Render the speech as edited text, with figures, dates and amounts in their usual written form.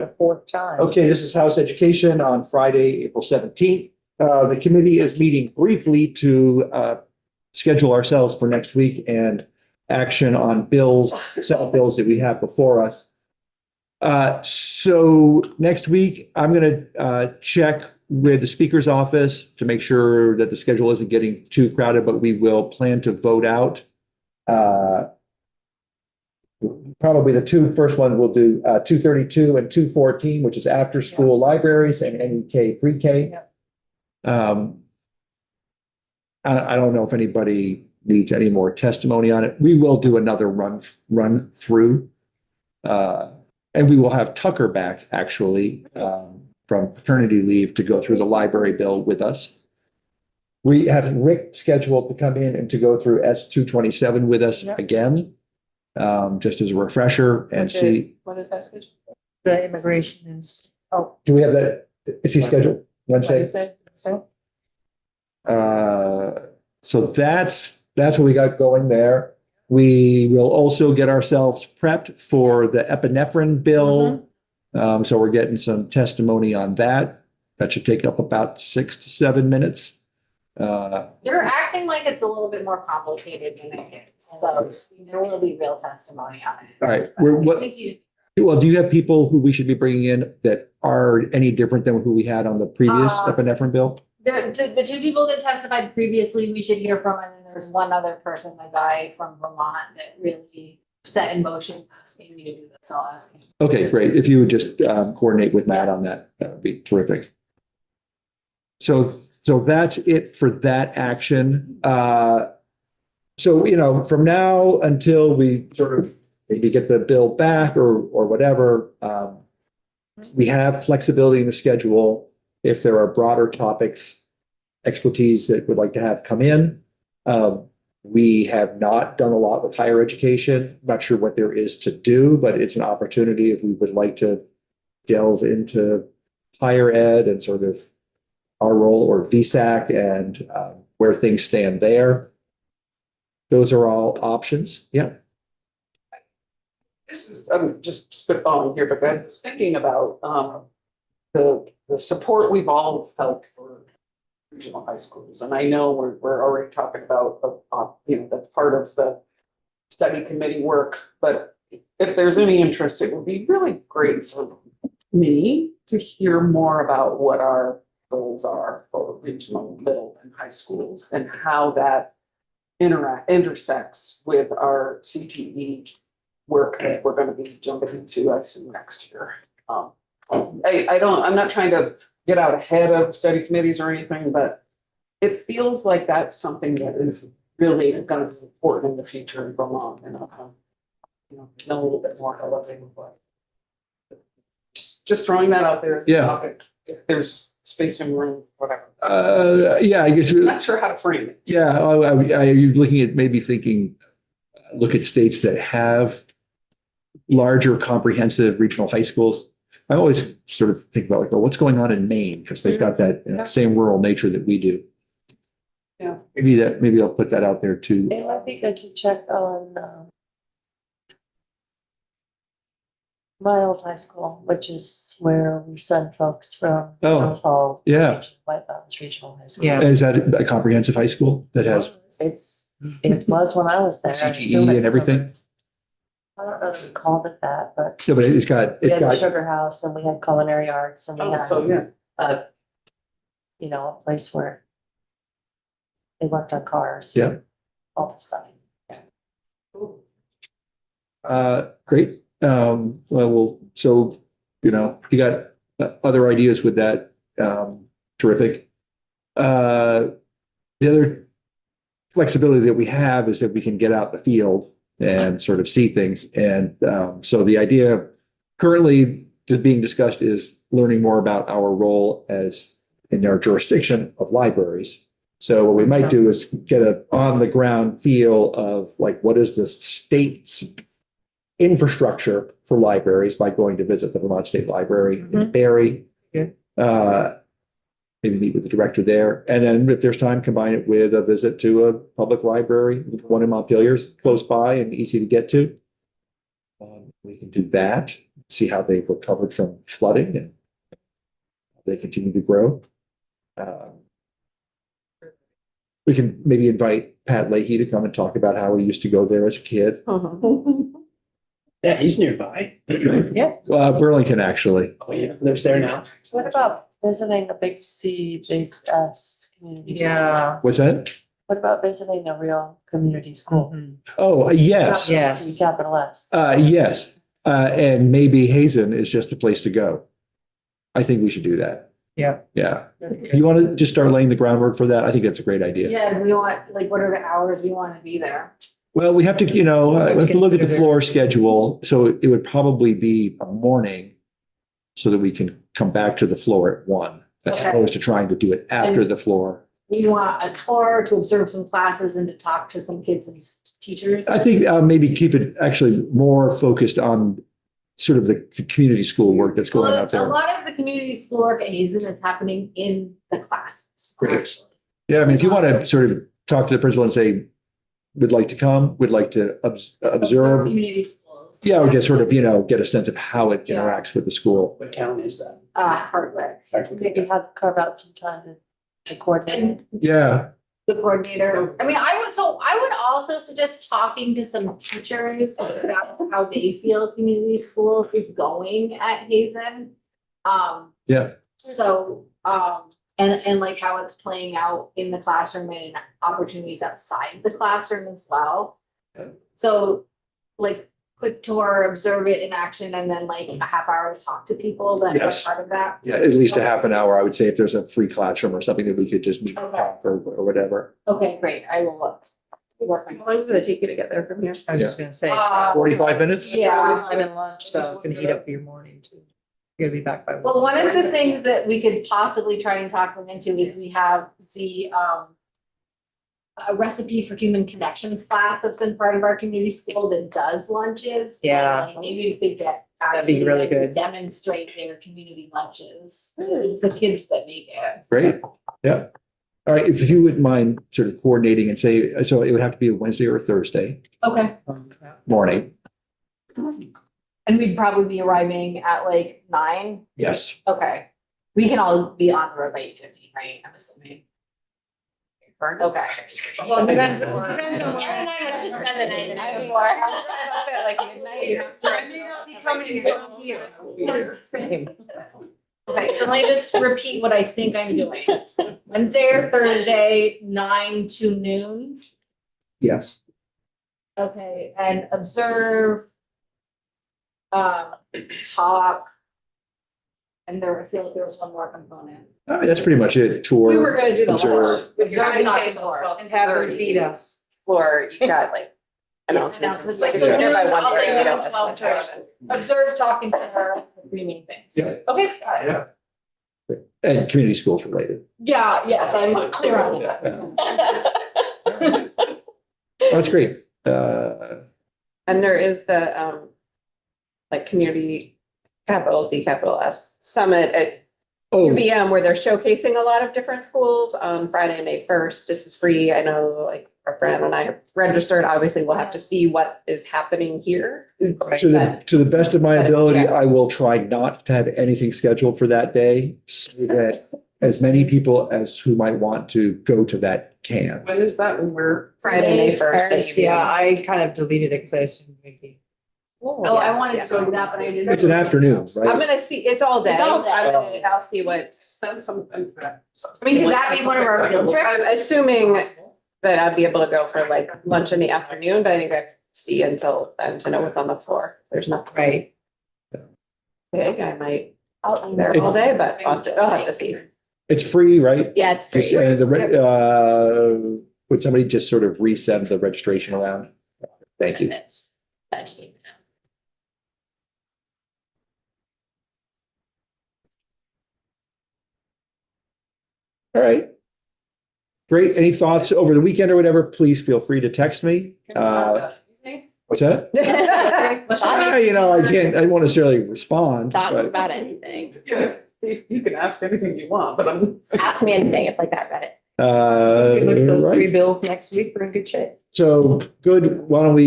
The fourth time. Okay, this is House Education on Friday, April 17th. The committee is meeting briefly to schedule ourselves for next week and action on bills, Senate bills that we have before us. So next week, I'm going to check with the speaker's office to make sure that the schedule isn't getting too crowded, but we will plan to vote out. Probably the two first ones we'll do 232 and 214, which is after school libraries and NEK pre-K. I don't know if anybody needs any more testimony on it. We will do another run through. And we will have Tucker back actually from paternity leave to go through the library bill with us. We have Rick scheduled to come in and to go through S227 with us again. Just as a refresher and see. What is that schedule? The immigration is, Do we have that? Is he scheduled Wednesday? Wednesday? So that's what we got going there. We will also get ourselves prepped for the epinephrine bill. So we're getting some testimony on that. That should take up about 6 to 7 minutes. You're acting like it's a little bit more complicated than it is, so there will be real testimony on it. All right. Well, do you have people who we should be bringing in that are any different than who we had on the previous epinephrine bill? The two people that testified previously, we should hear from, and then there's one other person, the guy from Vermont, that really set in motion asking me to do this. I'll ask him. Okay, great. If you would just coordinate with Matt on that, that would be terrific. So that's it for that action. So, from now until we sort of maybe get the bill back or whatever, we have flexibility in the schedule. If there are broader topics, expertise that would like to have come in. We have not done a lot with higher education. Not sure what there is to do, but it's an opportunity if we would like to delve into higher ed and sort of our role or VSAC and where things stand there. Those are all options. Yeah. This is, I'm just spitballing here, but I was thinking about the support we've all felt for regional high schools. And I know we're already talking about, the part of the study committee work, but if there's any interest, it would be really great for me to hear more about what our goals are for regional middle and high schools and how that intersects with our CTE work that we're going to be jumping into, I assume, next year. I'm not trying to get out ahead of study committees or anything, but it feels like that's something that is really going to be important in the future in Vermont, and know a little bit more about it. But just throwing that out there as a topic. If there's space and room, whatever. I guess I'm not sure how to frame it. Yeah, are you looking at maybe thinking, look at states that have larger comprehensive regional high schools? I always sort of think about what's going on in Maine, because they've got that same rural nature that we do. Yeah. Maybe I'll put that out there too. It might be good to check on my old high school, which is where we send folks from White Mountains Regional High School. Yeah. Is that a comprehensive high school that has? It was when I was there. CTE and everything? I don't know if we called it that, but. No, but it's got a sugar house, and we had culinary arts, and we had a place where they worked on cars. Yeah. All the stuff. Great. You got other ideas with that. Terrific. The other flexibility that we have is that we can get out in the field and sort of see things. And so the idea currently being discussed is learning more about our role as in our jurisdiction of libraries. So what we might do is get an on the ground feel of what is the state's infrastructure for libraries by going to visit the Vermont State Library in Barrie. Maybe meet with the director there. And then if there's time, combine it with a visit to a public library, one in Montpelier, close by and easy to get to. We can do that. see how they've recovered from flooding and they continue to grow. We can maybe invite Pat Leahy to come and talk about how he used to go there as a kid. Yeah, he's nearby. Burlington, actually. Oh, yeah, lives there now. What about visiting the Big C, Big S community? Yeah. What's that? What about visiting a real community school? Oh, yes. Not Yes. C, capital S. Yes. And maybe Hazen is just the place to go. I think we should do that. Yeah. Yeah. You want to just start laying the groundwork for that? I think that's a great idea. Yeah, we want, like, what are the hours we want to be there? Well, we have to, we have to look at the Consider- floor schedule. So it would probably be a morning so that we can come back to the floor at 1, as Okay. opposed to trying to do it after And- the floor. We want a tour to observe some classes and to talk to some kids and teachers. I think maybe keep it actually more focused on sort of the community school work that's going out A there. lot of the community school work at Hazen is happening in the classes. Great. Actually. Yeah, I mean, if you want to sort of talk to the principal and say, would like to come, would like to observe. Community schools. Yeah, or just sort of, get a sense of how it Yeah. interacts with the school. What town is that? Hardwick. Maybe have carve out some time to coordinate. And Yeah, the coordinator, I mean, I would also suggest talking to some teachers about how they feel community schools is going at Hazen. Yeah. So, and like how it's playing out in the classroom and opportunities outside the classroom as well. Yeah. So, like, quick tour, observe it in action, and then like a half hour to talk to people that are Yes. part of that. yeah, at least a half an hour, I would say, if there's a free classroom or something that we could just meet and Okay. talk or whatever. Okay, great, I will look. How long does it take you to get there from here? I was just gonna say. 45 minutes? Yeah. Having lunch, so it's gonna eat up your morning too. You're gonna be back by. Well, one of the things that we could possibly try and talk them into is we have the a recipe for human connections class that's been part of our community school that does lunches. Yeah. And, like, maybe we could get. That'd be actually, really like, good. Demonstrate their community lunches. It's the kids that make it. Great, yeah. All right, if you wouldn't mind sort of coordinating and say, so it would have to be a Wednesday or a Thursday Okay. morning. And we'd probably be arriving at like 9. Yes, Okay. We can all be on the road by 8:15, right? I'm assuming. Okay. Well, it depends on where. Okay, so let me just repeat what I think I'm doing. Wednesday or Thursday, 9 to noon. yes. Okay, and observe. Talk. And I feel like there was one more component. That's pretty much it, tour. We were gonna do the observe. lunch. Observe, talk, and tour. And have her feed us. Or you got like announcements. Announcements, Like like if you're here by noon, I'll 1:30, say we don't noon, miss 12:30. lunch. Observe, talk, and tour, 3 main things. Yeah. Okay, got it. Yeah. And community schools related. Yeah, yes, I'm clear on Yeah. that. That's great. And there is the like community capital C, capital S summit at Oh, UVM where they're showcasing a lot of different schools on Friday, May 1st. This is free. I know like our friend and I have registered. Obviously, we'll have to see what is happening here. to the best of my ability, I will try not to have anything scheduled for that day so that as many people as who might want to go to that can. When is that? When we're, Friday, May 1st. at Yeah, UVM. I kind of deleted it because I assumed maybe. Oh, I wanted to go to that, but I didn't. It's an afternoon, I'm right? gonna see, it's all day. It's all day. I'll see what, send something. I mean, could that be one of our field trips? I'm assuming that I'd be able to go for like lunch in the afternoon, but I think I have to see until then to know what's on the floor. There's nothing Right. big. I might be there all day, but I'll have to see. It's free, right? Yeah, it's Just, free. would somebody just sort of resend the registration around? Thank you. All right. Great. Any thoughts over the weekend or whatever, please feel free to text me. What's that? I won't necessarily respond, Thoughts but about anything. You can ask anything you want, but I'm. Ask me anything. It's like that Reddit. If we look at those right. 3 bills next week, we're in good shape. So good. Why don't we